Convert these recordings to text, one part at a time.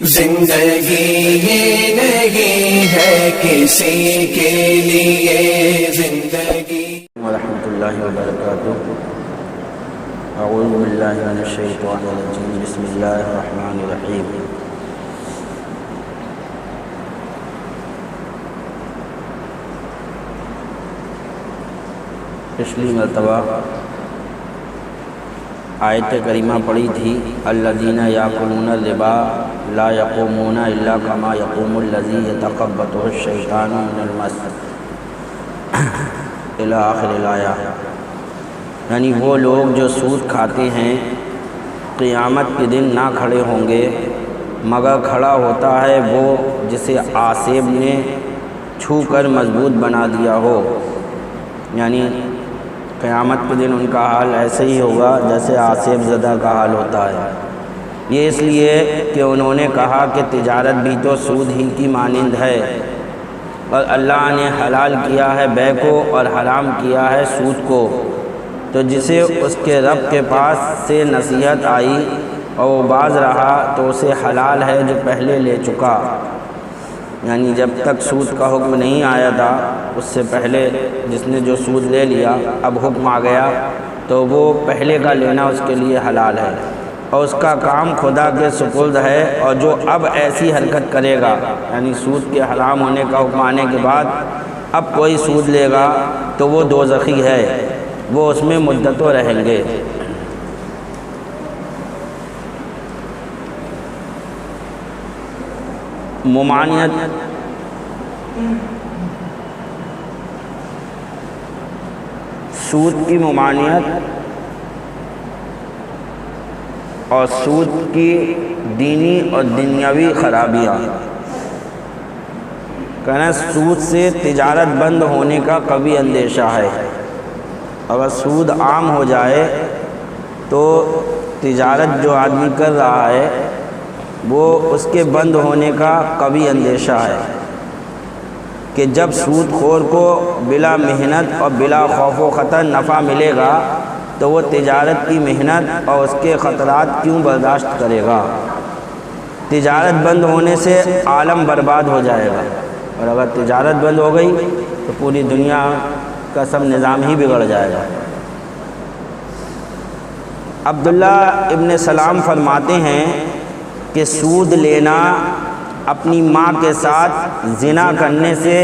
زندگی یہ نہیں ہے کسی کے لیے زندگی ورحمۃ اللہ وبرکاتہ۔ اعوذ باللہ من الشیطان الرجیم، بسم اللہ الرحمن الرحیم۔ پچھلی مرتبہ آیت کریمہ پڑھی تھی، الذین یاکلون الربا لا یقومون الا کما یقوم الذی یتخبطہ الشیطان من المس الی آخر الآیہ۔ یعنی وہ لوگ جو سود کھاتے ہیں قیامت کے دن نہ کھڑے ہوں گے مگر کھڑا ہوتا ہے وہ جسے آسیب نے چھو کر مضبوط بنا دیا ہو۔ یعنی قیامت کے دن ان کا حال ایسے ہی ہوگا جیسے آسیب زدہ کا حال ہوتا ہے۔ یہ اس لیے کہ انہوں نے کہا کہ تجارت بھی تو سود ہی کی مانند ہے، اور اللہ نے حلال کیا ہے بے کو اور حرام کیا ہے سود کو، تو جسے اس کے رب کے پاس سے نصیحت آئی اور وہ باز رہا تو اسے حلال ہے جو پہلے لے چکا۔ یعنی جب تک سود کا حکم نہیں آیا تھا اس سے پہلے جس نے جو سود لے لیا، اب حکم آ گیا تو وہ پہلے کا لینا اس کے لیے حلال ہے، اور اس کا کام خدا کے سپرد ہے۔ اور جو اب ایسی حرکت کرے گا، یعنی سود کے حرام ہونے کا حکم آنے کے بعد اب کوئی سود لے گا تو وہ دوزخی ہے، وہ اس میں مدتوں رہیں گے۔ ممانعت سود کی ممانعت اور سود کی دینی اور دنیاوی خرابیاں۔ کہنا سود سے تجارت بند ہونے کا قوی اندیشہ ہے۔ اگر سود عام ہو جائے تو تجارت جو آدمی کر رہا ہے وہ اس کے بند ہونے کا قوی اندیشہ ہے کہ جب سود خور کو بلا محنت اور بلا خوف و خطر نفع ملے گا تو وہ تجارت کی محنت اور اس کے خطرات کیوں برداشت کرے گا۔ تجارت بند ہونے سے عالم برباد ہو جائے گا، اور اگر تجارت بند ہو گئی تو پوری دنیا کا سب نظام ہی بگڑ جائے گا۔ عبداللہ ابن سلام فرماتے ہیں کہ سود لینا اپنی ماں کے ساتھ زنا کرنے سے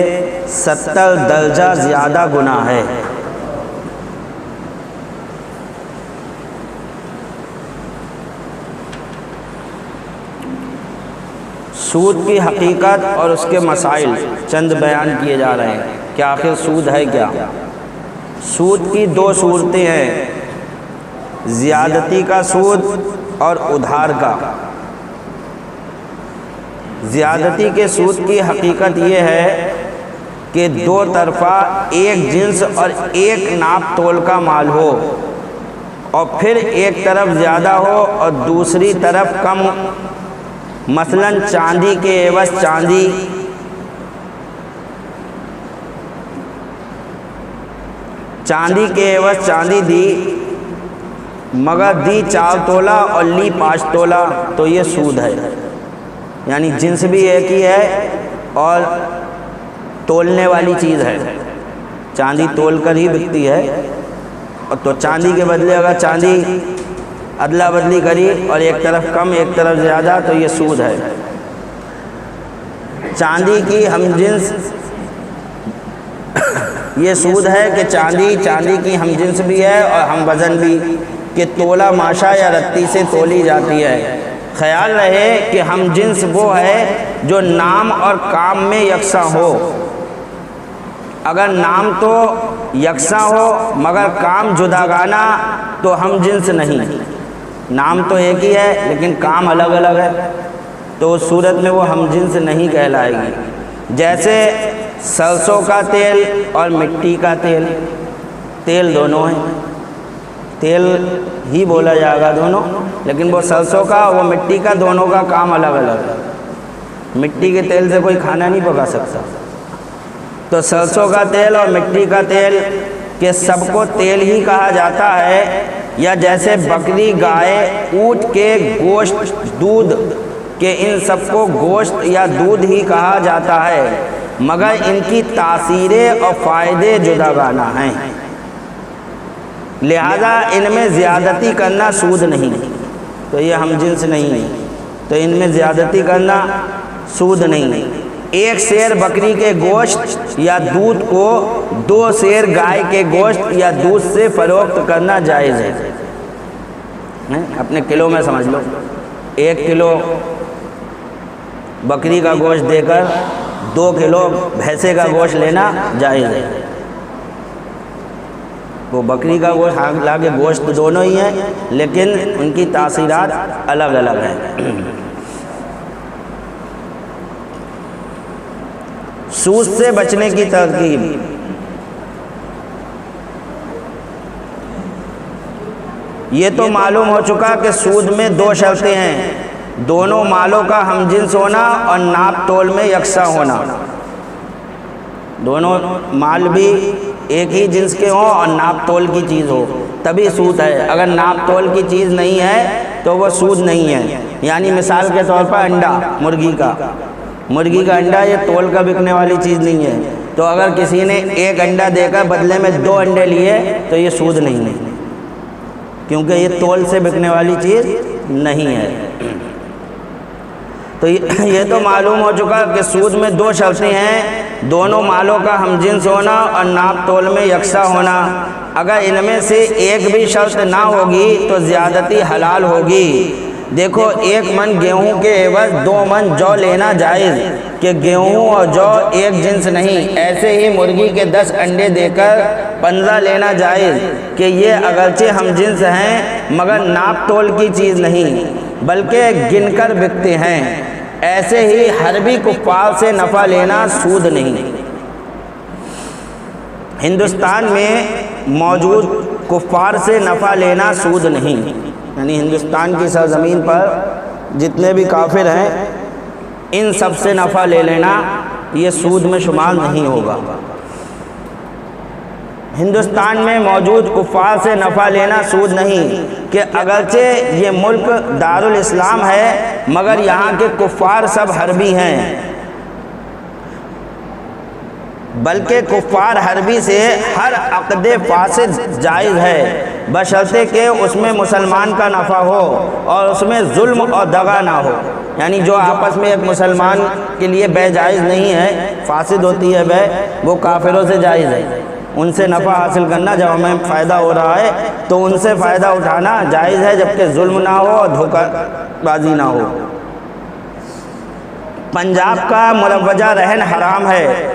70 درجہ زیادہ گناہ ہے۔ سود کی حقیقت اور اس کے مسائل چند بیان کیے جا رہے ہیں کہ آخر سود ہے کیا۔ سود کی دو صورتیں ہیں، زیادتی کا سود اور ادھار کا۔ زیادتی کے سود کی حقیقت یہ ہے کہ دو طرفہ ایک جنس اور ایک ناپ تول کا مال ہو، اور پھر ایک طرف زیادہ ہو اور دوسری طرف کم۔ مثلا چاندی کے عوض چاندی، چاندی کے عوض چاندی دی مگر دی 4 تولہ اور لی 5 تولہ، تو یہ سود ہے۔ یعنی جنس بھی ایک ہی ہے اور تولنے والی چیز ہے، چاندی تول کر ہی بکتی ہے، اور تو چاندی کے بدلے اگر چاندی ادلا بدلی کری اور ایک طرف کم ایک طرف زیادہ تو یہ سود ہے۔ چاندی کی ہم جنس یہ سود ہے کہ چاندی کی ہم جنس بھی ہے اور ہم وزن بھی، کہ تولہ ماشا یا رتی سے تولی جاتی ہے۔ خیال رہے کہ ہم جنس وہ ہے جو نام اور کام میں یکساں ہو۔ اگر نام تو یکساں ہو مگر کام جداگانہ تو ہم جنس نہیں۔ نام تو ایک ہی ہے لیکن کام الگ الگ ہے، تو اس صورت میں وہ ہم جنس نہیں کہلائے گی۔ جیسے سرسوں کا تیل اور مٹی کا تیل، تیل دونوں ہیں، تیل ہی بولا جائے گا دونوں، لیکن وہ سرسوں کا وہ مٹی کا دونوں کا کام الگ الگ ہے۔ مٹی کے تیل سے کوئی کھانا نہیں پکا سکتا، تو سرسوں کا تیل اور مٹی کا تیل کہ سب کو تیل ہی کہا جاتا ہے، یا جیسے بکری، گائے، اونٹ کے گوشت، دودھ کہ ان سب کو گوشت یا دودھ ہی کہا جاتا ہے، مگر ان کی تاثیریں اور فائدے جداگانہ ہیں، لہذا ان میں زیادتی کرنا سود نہیں۔ تو یہ ہم جنس نہیں ہے، تو ان میں زیادتی کرنا سود نہیں۔ ایک سیر بکری کے گوشت یا دودھ کو 2 سیر گائے کے گوشت یا دودھ سے فروخت کرنا جائز ہے۔ اپنے کلو میں سمجھ لو، 1 کلو بکری کا گوشت دے کر 2 کلو بھینسے کا گوشت لینا جائز ہے۔ وہ بکری کا گوشت حالانکہ گوشت دونوں ہی ہیں، لیکن ان کی تاثیرات الگ الگ ہیں۔ سود سے بچنے کی ترکیب۔ یہ تو معلوم ہو چکا کہ سود میں 2 شرطیں ہیں، دونوں مالوں کا ہم جنس ہونا اور ناپ تول میں یکساں ہونا۔ دونوں مال بھی ایک ہی جنس کے ہوں اور ناپ تول کی چیز ہو تبھی سود ہے۔ اگر ناپ تول کی چیز نہیں ہے تو وہ سود نہیں ہے۔ یعنی مثال کے طور پر انڈا، مرغی کا انڈا یہ تول کا بکنے والی چیز نہیں ہے، تو اگر کسی نے 1 انڈا دے کر بدلے میں 2 انڈے لیے تو یہ سود نہیں ہے، کیونکہ یہ تول سے بکنے والی چیز نہیں ہے۔ تو یہ تو معلوم ہو چکا کہ سود میں 2 شرطیں ہیں، دونوں مالوں کا ہم جنس ہونا اور ناپ تول میں یکساں ہونا۔ اگر ان میں سے ایک بھی شرط نہ ہوگی تو زیادتی حلال ہوگی۔ دیکھو 1 من گیہوں کے عوض 2 من جو لینا جائز، کہ گیہوں اور جو ایک جنس نہیں۔ ایسے ہی مرغی کے 10 انڈے دے کر 15 لینا جائز، کہ یہ اگرچہ ہم جنس ہیں مگر ناپ تول کی چیز نہیں بلکہ گن کر بکتے ہیں۔ ایسے ہی حربی کفار سے نفع لینا سود نہیں۔ ہندوستان میں موجود کفار سے نفع لینا سود نہیں، یعنی ہندوستان کی سرزمین پر جتنے بھی کافر ہیں ان سب سے نفع لے لینا یہ سود میں شمار نہیں ہوگا۔ ہندوستان میں موجود کفار سے نفع لینا سود نہیں، کہ اگرچہ یہ ملک دارالاسلام ہے مگر یہاں کے کفار سب حربی ہیں، بلکہ کفار حربی سے ہر عقد فاسد جائز ہے، بشرطے کہ اس میں مسلمان کا نفع ہو اور اس میں ظلم اور دغا نہ ہو۔ یعنی جو آپس میں ایک مسلمان کے لیے بے جائز نہیں ہے، فاسد ہوتی ہے بے، وہ کافروں سے جائز ہے۔ ان سے نفع حاصل کرنا، جب ہمیں فائدہ ہو رہا ہے تو ان سے فائدہ اٹھانا جائز ہے، جبکہ ظلم نہ ہو اور دھوکہ بازی نہ ہو۔ پنجاب کا مروجہ رہن حرام ہے،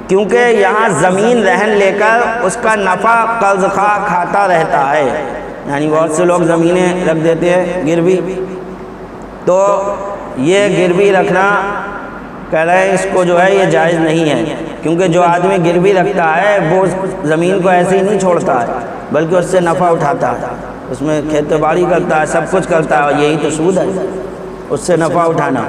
کیونکہ یہاں زمین رہن لے کر اس کا نفع قرض خواہ کھاتا رہتا ہے۔ یعنی بہت سے لوگ زمینیں رکھ دیتے ہیں گروی، تو یہ گروی رکھنا کہہ رہے ہیں اس کو جو ہے یہ جائز نہیں ہے، کیونکہ جو آدمی گروی رکھتا ہے وہ زمین کو ایسے ہی نہیں چھوڑتا ہے بلکہ اس سے نفع اٹھاتا ہے، اس میں کھیت باڑی کرتا ہے، سب کچھ کرتا ہے، اور یہی تو سود ہے، اس سے نفع اٹھانا۔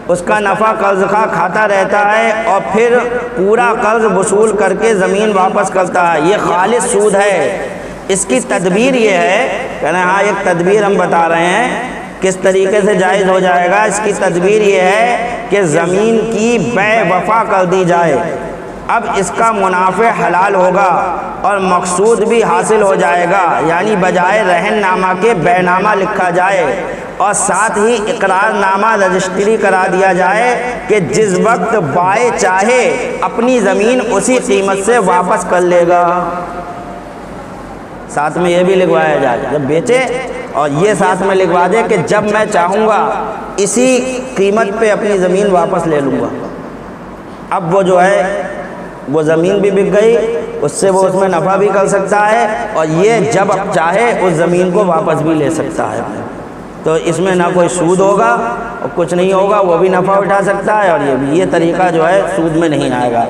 اس کا نفع قرض خواہ کھاتا رہتا ہے اور پھر پورا قرض وصول کر کے زمین واپس کرتا ہے، یہ خالص سود ہے۔ اس کی تدبیر یہ ہے، کہنا ہاں ایک تدبیر ہم بتا رہے ہیں کس طریقے سے جائز ہو جائے گا۔ اس کی تدبیر یہ ہے کہ زمین کی بے وفا کر دی جائے، اب اس کا منافع حلال ہوگا اور مقصود بھی حاصل ہو جائے گا، یعنی بجائے رہن نامہ کے بے نامہ لکھا جائے اور ساتھ ہی اقرار نامہ رجسٹری کرا دیا جائے کہ جس وقت بائے چاہے اپنی زمین اسی قیمت سے واپس کر لے گا۔ ساتھ میں یہ بھی لکھوایا جائے جب بیچے، اور یہ ساتھ میں لکھوا دے کہ جب میں چاہوں گا اسی قیمت پہ اپنی زمین واپس لے لوں گا۔ اب وہ جو ہے وہ زمین بھی بک گئی، اس سے وہ اس میں نفع بھی کر سکتا ہے، اور یہ جب چاہے اس زمین کو واپس بھی لے سکتا ہے۔ تو اس میں نہ کوئی سود ہوگا اور کچھ نہیں ہوگا، وہ بھی نفع اٹھا سکتا ہے اور یہ بھی۔ یہ طریقہ جو ہے سود میں نہیں آئے گا،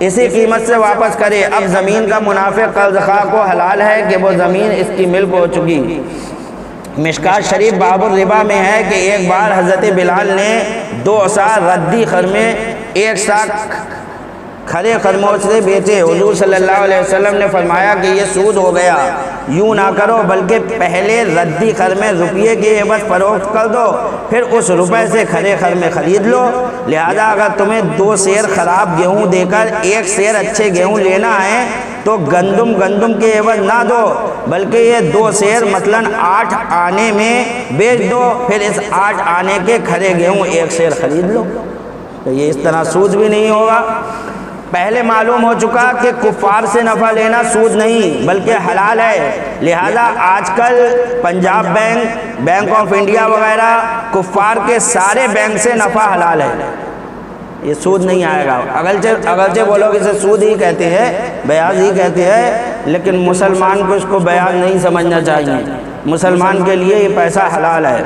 اسی قیمت سے واپس کرے۔ اب زمین کا منافع قرض خواہ کو حلال ہے کہ وہ زمین اس کی ملک ہو چکی۔ مشکات شریف باب الربا میں ہے کہ ایک بار حضرت بلال نے 2 سا ردی خر میں 1 سا کھڑے خرموں سے بیچے۔ حضور صلی اللہ علیہ وسلم نے فرمایا کہ یہ سود ہو گیا، یوں نہ کرو بلکہ پہلے ردی خرمے روپیے کی عوض فروخت کر دو، پھر اس روپے سے کھڑے خرمے خرید لو۔ لہذا اگر تمہیں 2 سیر خراب گیہوں دے کر 1 سیر اچھے گیہوں لینا ہے تو گندم کے عوض نہ دو، بلکہ یہ 2 سیر مثلاً 8 آنے میں بیچ دو، پھر اس 8 آنے کے کھڑے گیہوں 1 سیر خرید لو۔ تو یہ اس طرح سود بھی نہیں ہوگا۔ پہلے معلوم ہو چکا کہ کفار سے نفع لینا سود نہیں بلکہ حلال ہے، لہذا آج کل Punjab bank, bank of India وغیرہ کفار کے سارے بینک سے نفع حلال ہے، یہ سود نہیں آئے گا۔ اگرچہ وہ لوگ اسے سود ہی کہتے ہیں، بیاض ہی کہتے ہیں، لیکن مسلمان کو اس کو بیاض نہیں سمجھنا چاہیے۔ مسلمان کے لیے یہ پیسہ حلال ہے،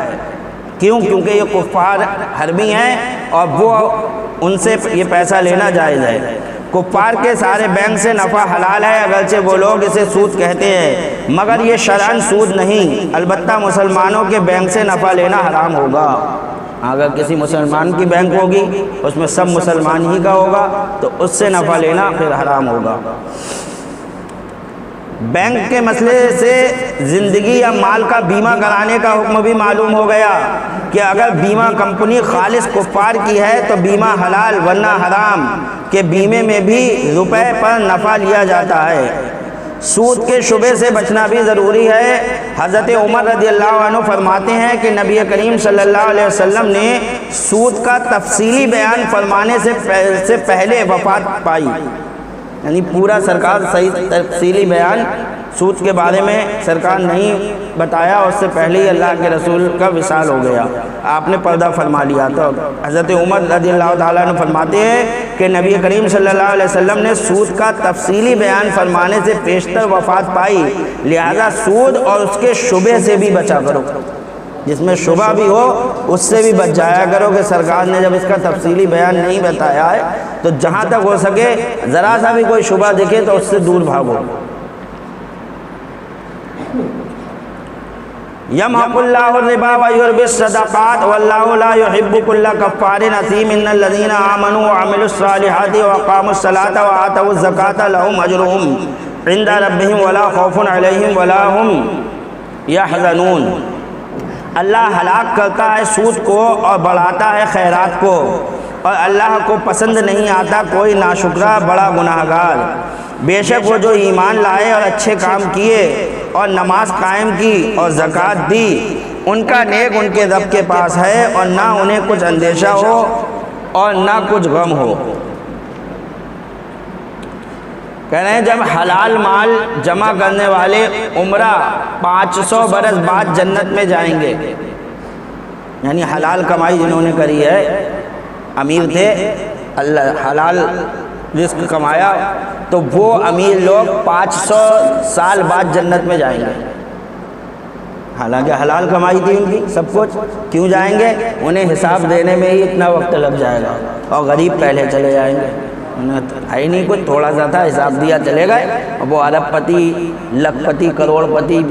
کیوں؟ کیونکہ یہ کفار حربی ہیں اور وہ ان سے یہ پیسہ لینا جائز ہے۔ کفار کے سارے بینک سے نفع حلال ہے، اگرچہ وہ لوگ اسے سود کہتے ہیں، مگر یہ شرعاً سود نہیں۔ البتہ مسلمانوں کے بینک سے نفع لینا حرام ہوگا۔ اگر کسی مسلمان کی بینک ہوگی، اس میں سب مسلمان ہی کا ہوگا، تو اس سے نفع لینا پھر حرام ہوگا۔ بینک کے مسئلے سے زندگی یا مال کا بیمہ کرانے کا حکم بھی معلوم ہو گیا کہ اگر بیمہ کمپنی خالص کفار کی ہے تو بیمہ حلال ورنہ حرام، کہ بیمے میں بھی روپے پر نفع لیا جاتا ہے۔ سود کے شبے سے بچنا بھی ضروری ہے۔ حضرت عمر رضی اللہ عنہ فرماتے ہیں کہ نبی کریم صلی اللہ علیہ وسلم نے سود کا تفصیلی بیان فرمانے سے پہلے وفات پائی، یعنی پورا سرکار صحیح تفصیلی بیان سود کے بارے میں سرکار نہیں بتایا، اس سے پہلے ہی اللہ کے رسول کا وصال ہو گیا، آپ نے پردہ فرما لیا۔ تو حضرت عمر رضی اللہ تعالیٰ عنہ فرماتے ہیں کہ نبی کریم صلی اللہ علیہ وسلم نے سود کا تفصیلی بیان فرمانے سے پیشتر وفات پائی، لہذا سود اور اس کے شبے سے بھی بچا کرو، جس میں شبہ بھی ہو اس سے بھی بچ جایا کرو، کہ سرکار نے جب اس کا تفصیلی بیان نہیں بتایا ہے تو جہاں تک ہو سکے ذرا سا بھی کوئی شبہ دکھے تو اس سے دور بھاگو۔ یمحق اللہ الربا ویربی الصدقات واللہ لا یحب کل کفار اثیم ان الذین آمنوا وعملوا الصالحات واقاموا الصلاة وآتوا الزکاة لهم اجرهم عند ربهم ولا خوف علیہم ولا هم یحزنون۔ اللہ ہلاک کرتا ہے سود کو اور بڑھاتا ہے خیرات کو، اور اللہ کو پسند نہیں آتا کوئی ناشکرا بڑا گناہگار۔ بے شک وہ جو ایمان لائے اور اچھے کام کیے اور نماز قائم کی اور زکوٰۃ دی، ان کا نیک ان کے رب کے پاس ہے، اور نہ انہیں کچھ اندیشہ ہو اور نہ کچھ غم ہو۔ کہہ رہے ہیں جب حلال مال جمع کرنے والے عمرہ 500 برس بعد جنت میں جائیں گے، یعنی حلال کمائی جنہوں نے کری ہے، امیر تھے، اللہ حلال رزق کمایا، تو وہ امیر لوگ 500 سال بعد جنت میں جائیں گے، حالانکہ حلال کمائی تھی ان کی سب کچھ۔ کیوں جائیں گے؟ انہیں حساب دینے میں ہی اتنا وقت لگ جائے گا، اور غریب پہلے چلے جائیں گے، ہے ہی نہیں کچھ، تھوڑا سا تھا، حساب دیا چلے گئے، اور وہ ارب پتی، لکھ پتی، کروڑ پتی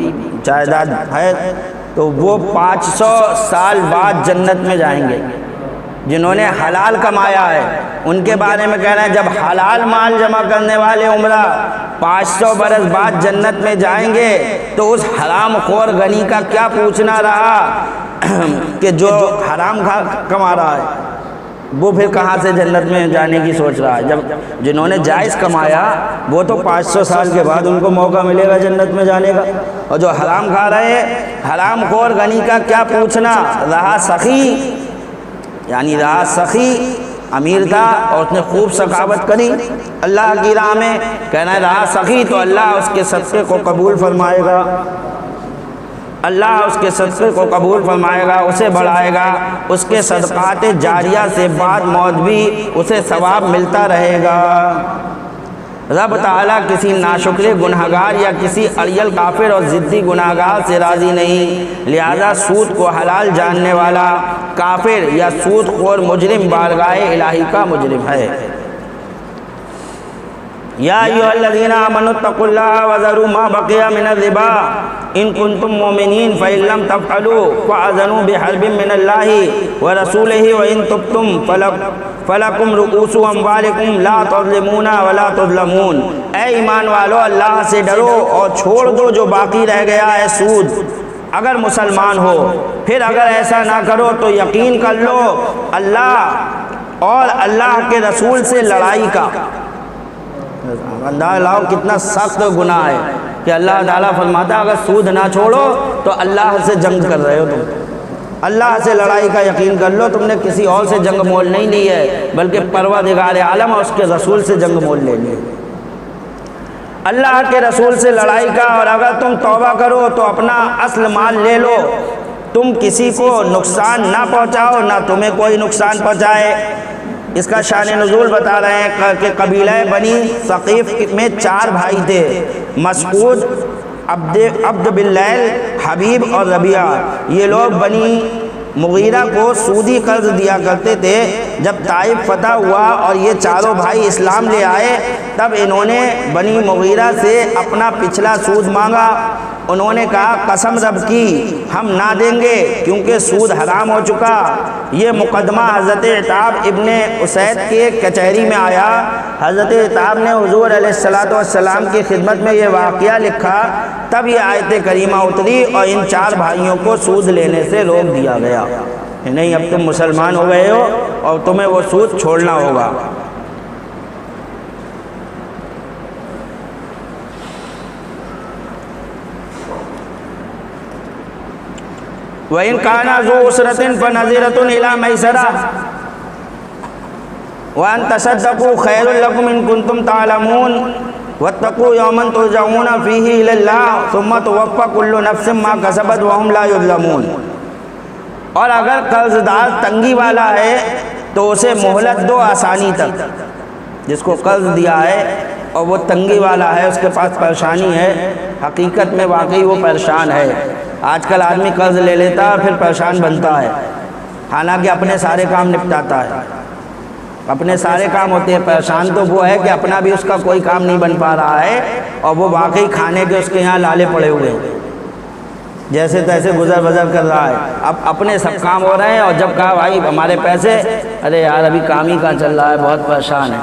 جائیداد ہے، تو وہ 500 سال بعد جنت میں جائیں گے۔ جنہوں نے حلال کمایا ہے ان کے بارے میں کہہ رہے ہیں جب حلال مال جمع کرنے والے عمرہ 500 برس بعد جنت میں جائیں گے تو اس حرام خور غنی کا کیا پوچھنا رہا کہ جو حرام کما رہا ہے وہ پھر کہاں سے جنت میں جانے کی سوچ رہا ہے، جب جنہوں نے جائز کمایا وہ تو 500 سال کے بعد ان کو موقع ملے گا جنت میں جانے کا، اور جو حرام کھا رہے حرام خور غنی کا کیا پوچھنا رہا۔ سخی یعنی رہا سخی، امیر تھا اور اس نے خوب سخاوت کری اللہ کی راہ میں، کہنا ہے رہا سخی تو اللہ اس کے صدقے کو قبول فرمائے گا، اللہ اس کے صدقے کو قبول فرمائے گا، اسے بڑھائے گا، اس کے صدقات جاریہ سے بعد موت بھی اسے ثواب ملتا رہے گا۔ رب تعالیٰ کسی ناشکر گناہگار یا کسی اڑیل کافر اور ضدی گناہگار سے راضی نہیں، لہذا سود کو حلال جاننے والا کافر یا سود خور مجرم بارگاہ الہی کا مجرم ہے۔ یا ایھا الذین آمنوا اتقوا اللہ وذروا ما بقی من الربا ان کنتم مؤمنین فإن لم تفعلوا فأذنوا بحرب من اللہ ورسولہ وإن تبتم فلکم رؤوس اموالکم لا تظلمون ولا تظلمون۔ اے ایمان والو، اللہ سے ڈرو اور چھوڑ دو جو باقی رہ گیا ہے سود، اگر مسلمان ہو۔ پھر اگر ایسا نہ کرو تو یقین کر لو اللہ اور اللہ کے رسول سے لڑائی کا۔ اندازہ لاؤ کتنا سخت گناہ ہے کہ اللہ تعالیٰ فرماتا ہے اگر سود نہ چھوڑو تو اللہ سے جنگ کر رہے ہو تم، اللہ سے لڑائی کا یقین کر لو، تم نے کسی اور سے جنگ مول نہیں لی ہے بلکہ پروردگار عالم اور اس کے رسول سے جنگ مول لے لی، اللہ کے رسول سے لڑائی کا۔ اور اگر تم توبہ کرو تو اپنا اصل مال لے لو، تم کسی کو نقصان نہ پہنچاؤ نہ تمہیں کوئی نقصان پہنچائے۔ اس کا شان نزول بتا رہے ہیں کہ قبیلہ بنی ثقیف میں 4 بھائی تھے، مسعود، عبد باللیل، حبیب اور ربیعہ۔ یہ لوگ بنی مغیرہ کو سودی قرض دیا کرتے تھے۔ جب طائف فتح ہوا اور یہ چاروں بھائی اسلام لے آئے تب انہوں نے بنی مغیرہ سے اپنا پچھلا سود مانگا۔ انہوں نے کہا قسم رب کی ہم نہ دیں گے کیونکہ سود حرام ہو چکا۔ یہ مقدمہ حضرت عتاب ابن اسید کے کچہری میں آیا۔ حضرت عتاب نے حضور علیہ السلام کی خدمت میں یہ واقعہ لکھا، تب یہ آیت کریمہ اتری اور ان 4 بھائیوں کو سود لینے سے روک دیا گیا کہ نہیں اب تم مسلمان ہو گئے ہو اور تمہیں وہ سود چھوڑنا ہوگا۔ وَإِنْ كَانَ ذُو عُسْرَةٍ فَنَظِرَةٌ إِلَىٰ مَيْسَرَةٍ وَأَن تَصَدَّقُوا خَيْرٌ لَكُمْ إِن كُنتُمْ تَعْلَمُونَ وَاتَّقُوا يَوْمًا تُرْجَعُونَ فِيهِ إِلَى اللَّهِ ثُمَّ تُوَفَّىٰ كُلُّ نَفْسٍ مَا كَسَبَتْ وَهُمْ لَا يُظْلَمُونَ۔ اور اگر قرض دار تنگی والا ہے تو اسے مہلت دو آسانی تک۔ جس کو قرض دیا ہے اور وہ تنگی والا ہے، اس کے پاس پریشانی ہے، حقیقت میں واقعی وہ پریشان ہے۔ آج کل آدمی قرض لے لیتا ہے پھر پریشان بنتا ہے، حالانکہ اپنے سارے کام نپٹاتا ہے، اپنے سارے کام ہوتے ہیں۔ پریشان تو وہ ہے کہ اپنا بھی اس کا کوئی کام نہیں بن پا رہا ہے اور وہ واقعی کھانے کے اس کے یہاں لالے پڑے ہوئے ہیں، جیسے تیسے گزر بسر کر رہا ہے، اب اپنے سب کام ہو رہے ہیں اور جب کہا بھائی ہمارے پیسے، ارے یار ابھی کام ہی کہاں چل رہا ہے، بہت پریشان ہے۔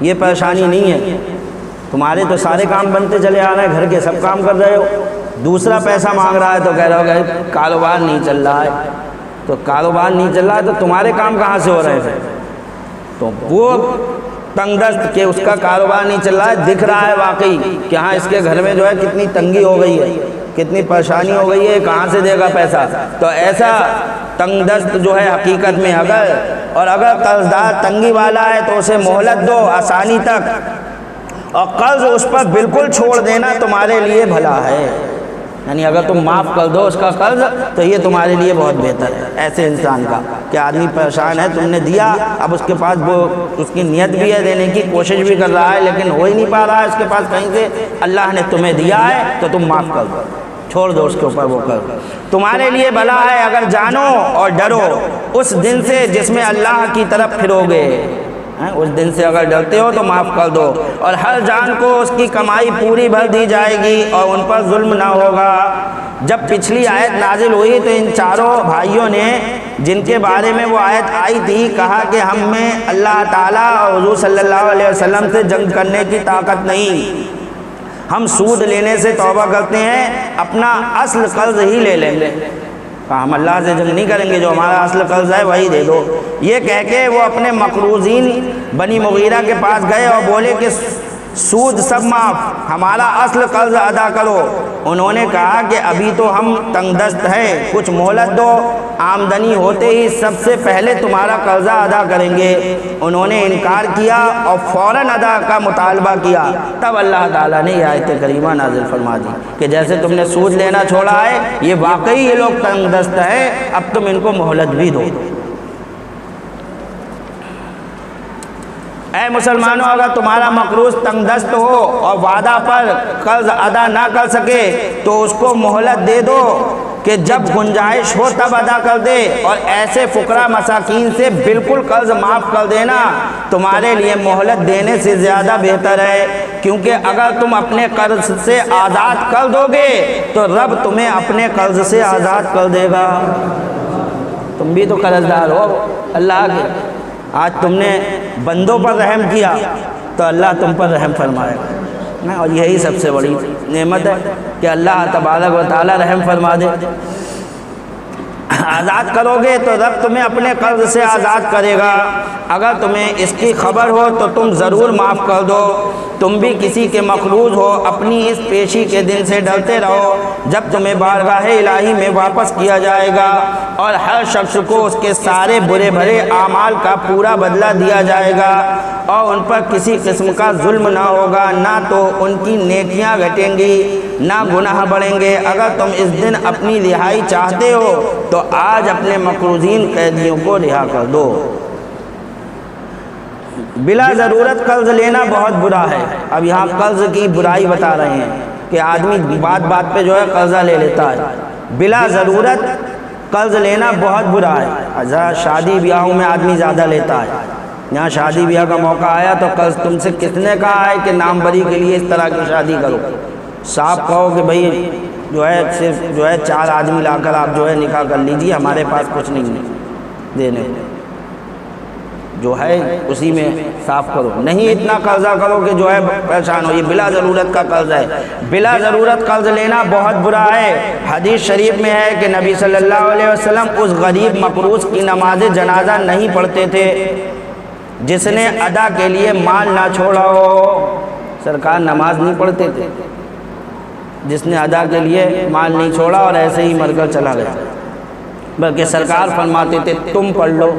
یہ پریشانی نہیں ہے، تمہارے تو سارے کام بنتے چلے آ رہے ہیں، گھر کے سب کام کر رہے ہو، دوسرا پیسہ مانگ رہا ہے تو کہہ رہا ہو کہ کاروبار نہیں چل رہا ہے، تو کاروبار نہیں چل رہا ہے تو تمہارے کام کہاں سے ہو رہے ہیں؟ تو وہ تنگ دست کہ اس کا کاروبار نہیں چل رہا ہے، دکھ رہا ہے واقعی کہ ہاں اس کے گھر میں جو ہے کتنی تنگی ہو گئی ہے، کتنی پریشانی ہو گئی ہے، کہاں سے دے گا پیسہ۔ تو ایسا تنگ دست جو ہے حقیقت میں اگر قرض دار تنگی والا ہے تو اسے مہلت دو آسانی تک، اور قرض اس پر بالکل چھوڑ دینا تمہارے لیے بھلا ہے، یعنی اگر تم معاف کر دو اس کا قرض تو یہ تمہارے لیے بہت بہتر ہے ایسے انسان کا کہ آدمی پریشان ہے، تم نے دیا، اب اس کے پاس وہ اس کی نیت بھی ہے دینے کی، کوشش بھی کر رہا ہے لیکن ہو ہی نہیں پا رہا ہے اس کے پاس کہیں سے، اللہ نے تمہیں دیا ہے تو تم معاف کر دو، چھوڑ دو اس کے اوپر وہ قرض، تمہارے لیے بھلا ہے اگر جانو اور ڈرو اس دن سے جس میں اللہ کی طرف پھرو گے۔ اس دن سے اگر ڈرتے ہو تو معاف کر دو، اور ہر جان کو اس کی کمائی پوری بھر دی جائے گی اور ان پر ظلم نہ ہوگا۔ جب پچھلی آیت نازل ہوئی تو ان 4 بھائیوں نے جن کے بارے میں وہ آیت آئی تھی کہا کہ ہم میں اللہ تعالیٰ اور حضور صلی اللہ علیہ وسلم سے جنگ کرنے کی طاقت نہیں، ہم سود لینے سے توبہ کرتے ہیں، اپنا اصل قرض ہی لے لیں گے، ہم اللہ سے جنگ نہیں کریں گے، جو ہمارا اصل قرض ہے وہی دے دو۔ یہ کہہ کے وہ اپنے مقروضین بنی مغیرہ کے پاس گئے اور بولے کہ سود سب معاف، ہمارا اصل قرض ادا کرو۔ انہوں نے کہا کہ ابھی تو ہم تنگ دست ہیں، کچھ مہلت دو، آمدنی ہوتے ہی سب سے پہلے تمہارا قرضہ ادا کریں گے۔ انہوں نے انکار کیا اور فوراً ادا کا مطالبہ کیا، تب اللہ تعالیٰ نے یہ آیت کریمہ نازل فرما دی کہ جیسے تم نے سود لینا چھوڑا ہے، یہ واقعی یہ لوگ تنگ دست ہیں، اب تم ان کو مہلت بھی دو۔ اے مسلمانوں، اگر تمہارا مقروض تنگ دست ہو اور وعدہ پر قرض ادا نہ کر سکے تو اس کو مہلت دے دو، کہ جب گنجائش ہو تب ادا کر دے، اور ایسے فقراء مساکین سے بالکل قرض معاف کر دینا تمہارے لیے مہلت دینے سے زیادہ بہتر ہے، کیونکہ اگر تم اپنے قرض سے آزاد کر دو گے تو رب تمہیں اپنے قرض سے آزاد کر دے گا۔ تم بھی تو قرض دار ہو اللہ کے، آج تم نے بندوں پر رحم کیا تو اللہ تم پر رحم فرمائے گا، اور یہی سب سے بڑی نعمت ہے کہ اللہ تبارک و تعالی رحم فرما دے۔ آزاد کرو گے تو رب تمہیں اپنے قرض سے آزاد کرے گا، اگر تمہیں اس کی خبر ہو تو تم ضرور معاف کر دو۔ تم بھی کسی کے مقروض ہو، اپنی اس پیشی کے دن سے ڈرتے رہو جب تمہیں بارگاہ الہی میں واپس کیا جائے گا، اور ہر شخص کو اس کے سارے برے بھرے اعمال کا پورا بدلہ دیا جائے گا، اور ان پر کسی قسم کا ظلم نہ ہوگا، نہ تو ان کی نیکیاں گھٹیں گی نہ گناہ بڑھیں گے۔ اگر تم اس دن اپنی رہائی چاہتے ہو تو آج اپنے مقروضین قیدیوں کو رہا کر دو۔ بلا ضرورت قرض لینا بہت برا ہے۔ اب یہاں قرض کی برائی بتا رہے ہیں کہ آدمی بات بات پہ جو ہے قرضہ لے لیتا ہے، بلا ضرورت قرض لینا بہت برا ہے۔ شادی بیاہوں میں آدمی زیادہ لیتا ہے، یہاں شادی بیاہ کا موقع آیا تو قرض تم سے کس نے کہا ہے کہ نام بری کے لیے اس طرح کی شادی کرو؟ صاحب کہو کہ بھئی جو ہے صرف جو ہے 4 آدمی لا کر آپ جو ہے نکاح کر لیجیے، ہمارے پاس کچھ نہیں ہے دینے، جو ہے اسی میں صاف کرو، نہیں اتنا قرضہ کرو کہ جو ہے پریشان ہو۔ یہ بلا ضرورت کا قرض ہے، بلا ضرورت قرض لینا بہت برا ہے۔ حدیث شریف میں ہے کہ نبی صلی اللہ علیہ وسلم اس غریب مقروض کی نماز جنازہ نہیں پڑھتے تھے جس نے ادا کے لیے مال نہ چھوڑا ہو۔ سرکار نماز نہیں پڑھتے تھے جس نے ادا کے لیے مال نہیں چھوڑا اور ایسے ہی مر کر چلا گیا، بلکہ سرکار فرماتے تھے تم پڑھ لو۔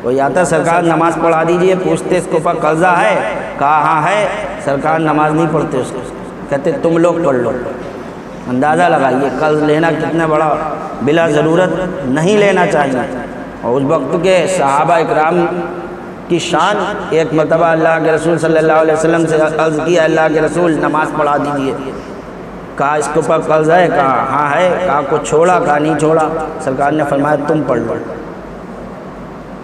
کوئی آتا سرکار نماز پڑھا دیجئے، پوچھتے اس کے اوپر قرضہ ہے؟ کہا ہاں ہے۔ سرکار نماز نہیں پڑھتے اس کو، کہتے تم لوگ پڑھ لو۔ اندازہ لگائیے قرض لینا کتنا بڑا بلا ضرورت نہیں لینا چاہیے۔ اور اس وقت کے صحابہ اکرام کی شان، ایک مرتبہ اللہ کے رسول صلی اللہ علیہ وسلم سے عرض کیا اللہ کے رسول نماز پڑھا دیجئے، کہا اس کے اوپر قرض ہے؟ کہا ہاں ہے۔ کہا کچھ چھوڑا؟ کہا نہیں چھوڑا۔ سرکار نے فرمایا تم پڑھ لو۔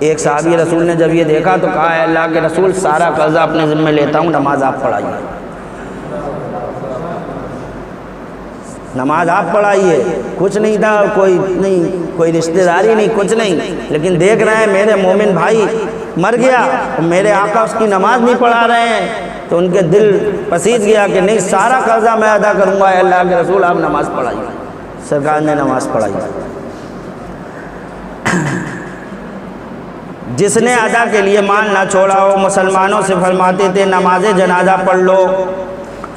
ایک صحابی رسول نے جب یہ دیکھا تو کہا اے اللہ کے رسول سارا قرضہ اپنے ذمہ لیتا ہوں، نماز آپ پڑھائیے، نماز آپ پڑھائیے۔ کچھ نہیں تھا، کوئی رشتہ داری نہیں، کچھ نہیں، لیکن دیکھ رہے ہیں میرے مومن بھائی مر گیا، میرے آقا اس کی نماز نہیں پڑھا رہے ہیں، تو ان کے دل پسیج گیا کہ نہیں سارا قرضہ میں ادا کروں گا، اے اللہ کے رسول آپ نماز پڑھائیے۔ سرکار نے نماز پڑھائی۔ جس نے ادا کے لیے مال نہ چھوڑا ہو، مسلمانوں سے فرماتے تھے نماز جنازہ پڑھ لو۔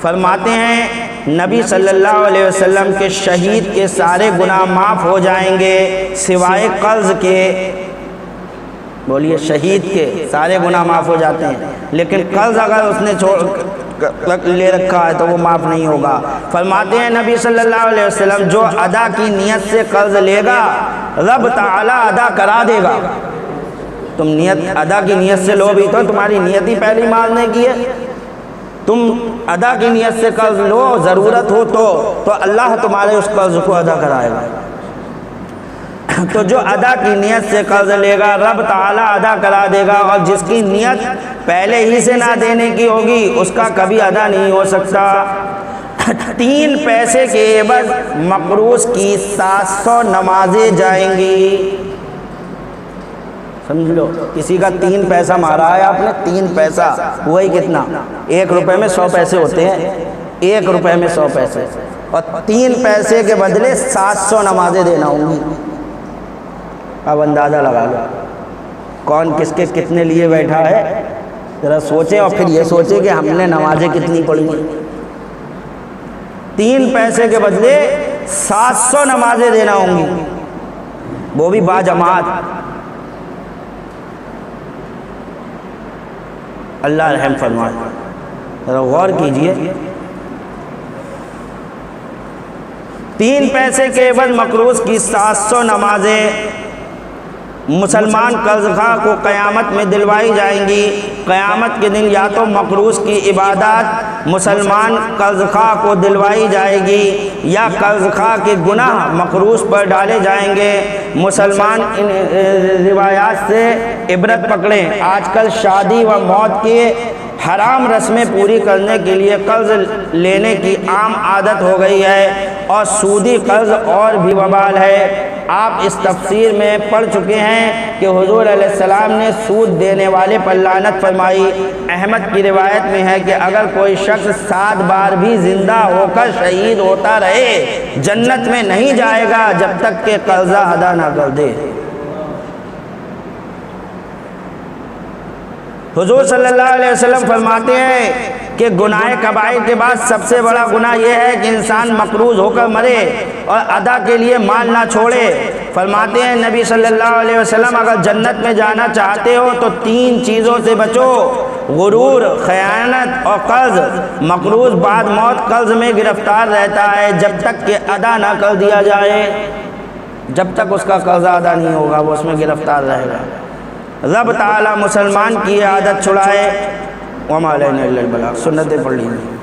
فرماتے ہیں نبی صلی اللہ علیہ وسلم کے شہید کے سارے گناہ معاف ہو جائیں گے سوائے قرض کے۔ بولیے شہید کے سارے گناہ معاف ہو جاتے ہیں، لیکن قرض اگر اس نے لے رکھا ہے تو وہ معاف نہیں ہوگا۔ فرماتے ہیں نبی صلی اللہ علیہ وسلم جو ادا کی نیت سے قرض لے گا رب تعالی ادا کرا دے گا۔ تم نیت ادا کی نیت سے لو بھی تو تمہاری نیت ہی پہلی ماننے کی ہے، تم ادا کی نیت سے قرض لو، ضرورت ہو تو اللہ تمہارے اس قرض کو ادا کرائے گا۔ تو جو ادا کی نیت سے قرض لے گا رب تعالی ادا کرا دے گا، اور جس کی نیت پہلے ہی سے نہ دینے کی ہوگی اس کا کبھی ادا نہیں ہو سکتا۔ 3 پیسے کے عوض مقروض کی 700 نمازیں جائیں گی۔ سمجھ لو، کسی کا 3 پیسہ مارا ہے آپ نے، 3 پیسہ وہی کتنا؟ 1 روپے میں 100 پیسے ہوتے ہیں، 1 روپے میں 100 پیسے، اور 3 پیسے کے بدلے 700 نمازیں دینا ہوں گی۔ اب اندازہ لگا لو کون کس کے کتنے لیے بیٹھا ہے، ذرا سوچیں اور پھر یہ سوچیں کہ ہم نے نمازیں کتنی پڑھی ہیں۔ 3 پیسے کے بدلے 700 نمازیں دینا ہوں گی، وہ بھی با جماعت۔ اللہ رحم فرمائے، ذرا غور کیجئے۔ 3 پیسے کے عوض مقروض کی 700 نمازیں، مسلمان قرض خواہ کو قیامت میں دلوائی جائیں گی۔ قیامت کے دن یا تو مقروض کی عبادات مسلمان قرض خواہ کو دلوائی جائے گی یا قرض خواہ کے گناہ مقروض پر ڈالے جائیں گے۔ مسلمان ان روایات سے عبرت پکڑیں۔ آج کل شادی و موت کے حرام رسمیں پوری کرنے کے لیے قرض لینے کی عام عادت ہو گئی ہے، اور سودی قرض اور بھی وبال ہے۔ آپ اس تفسیر میں پڑھ چکے ہیں کہ حضور علیہ السلام نے سود دینے والے پر لعنت فرمائی۔ احمد کی روایت میں ہے کہ اگر کوئی شخص 7 بار بھی زندہ ہو کر شہید ہوتا رہے جنت میں نہیں جائے گا جب تک کہ قرضہ ادا نہ کر دے۔ حضور صلی اللہ علیہ وسلم فرماتے ہیں کہ گناہ کبائر کے بعد سب سے بڑا گناہ یہ ہے کہ انسان مقروض ہو کر مرے اور ادا کے لیے مال نہ چھوڑے۔ فرماتے ہیں نبی صلی اللہ علیہ وسلم اگر جنت میں جانا چاہتے ہو تو 3 چیزوں سے بچو: غرور، خیانت اور قرض۔ مقروض بعد موت قرض میں گرفتار رہتا ہے جب تک کہ ادا نہ کر دیا جائے۔ جب تک اس کا قرضہ ادا نہیں ہوگا وہ اس میں گرفتار رہے گا۔ رب تعالی مسلمان کی عادت چھڑائے۔ وما علینا الا البلاغ۔ سنتیں پڑھ لیجیے۔